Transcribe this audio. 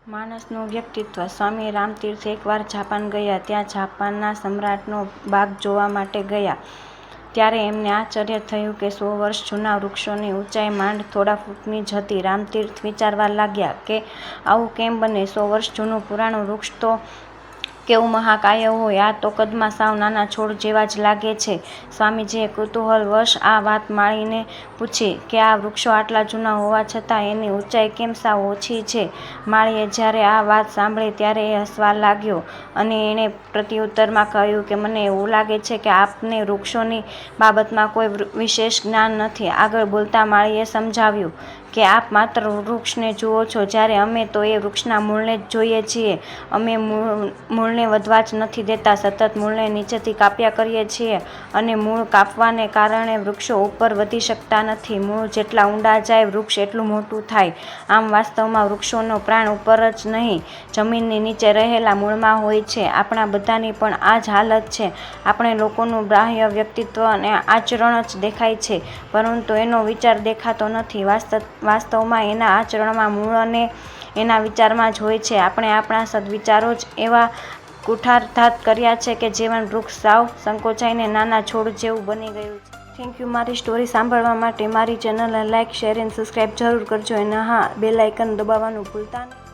માણસનું વ્યક્તિત્વ. સ્વામી રામતીર્થ એકવાર જાપાન ગયા. ત્યાં જાપાનના સમ્રાટનો બાગ જોવા માટે ગયા. ત્યારે એમને આશ્ચર્ય થયું કે 100 વર્ષ જૂના વૃક્ષોની ઊંચાઈ માંડ થોડા ફૂટની જ હતી. રામતીર્થ વિચારવા લાગ્યા કે આવું કેમ બને? 100 વર્ષ જૂનું પુરાણું વૃક્ષ તો કેવું મહાકાય હોય! આ તો કદમાં સાવ નાના છોડ જેવા જ લાગે છે. સ્વામીજીએ કુતૂહલવશ આ વાત માળીને પૂછી કે આ વૃક્ષો આટલા જૂના હોવા છતાં એની ઊંચાઈ કેમ સાવ ઓછી છે? માળીએ જ્યારે આ વાત સાંભળી ત્યારે એ હસવા લાગ્યો અને એણે પ્રત્યુત્તરમાં કહ્યું કે મને એવું લાગે છે કે આપને વૃક્ષોની બાબતમાં કોઈ વિશેષ જ્ઞાન નથી. આગળ બોલતા માળીએ સમજાવ્યું કે આપ માત્ર વૃક્ષને જુઓ છો, જ્યારે અમે તો એ વૃક્ષના મૂળને જ જોઈએ છીએ. અમે મૂળને વધવા જ નથી દેતા, સતત મૂળને નીચેથી કાપ્યા કરીએ છીએ અને મૂળ કાપવાને કારણે વૃક્ષો ઉપર વધી શકતા નથી. મૂળ જેટલા ઊંડા જાય, વૃક્ષ એટલું મોટું થાય. આમ વાસ્તવમાં વૃક્ષોનો પ્રાણ ઉપર જ નહીં, જમીનની નીચે રહેલા મૂળમાં હોય છે. આપણા બધાની પણ આ જ હાલત છે. આપણે લોકોનું બાહ્ય વ્યક્તિત્વ અને આચરણ જ દેખાય છે, પરંતુ એનો વિચાર દેખાતો નથી. વાસ્તવમાં એના આચરણમાં, મૂળ અને એના વિચારમાં જ હોય છે. આપણે આપણા સદવિચારો જ એવા કુઠારઘાત કર્યા છે કે જીવન વૃક્ષ સાવ સંકોચાઈને નાના છોડ જેવું બની ગયું છે. Thank you. મારી સ્ટોરી સાંભળવા માટે મારી ચેનલને લાઇક, શેર એન્ડ સબસ્ક્રાઈબ જરૂર કરજો અને હા, બેલ આઇકન દબાવવાનું ભૂલતા નહીં.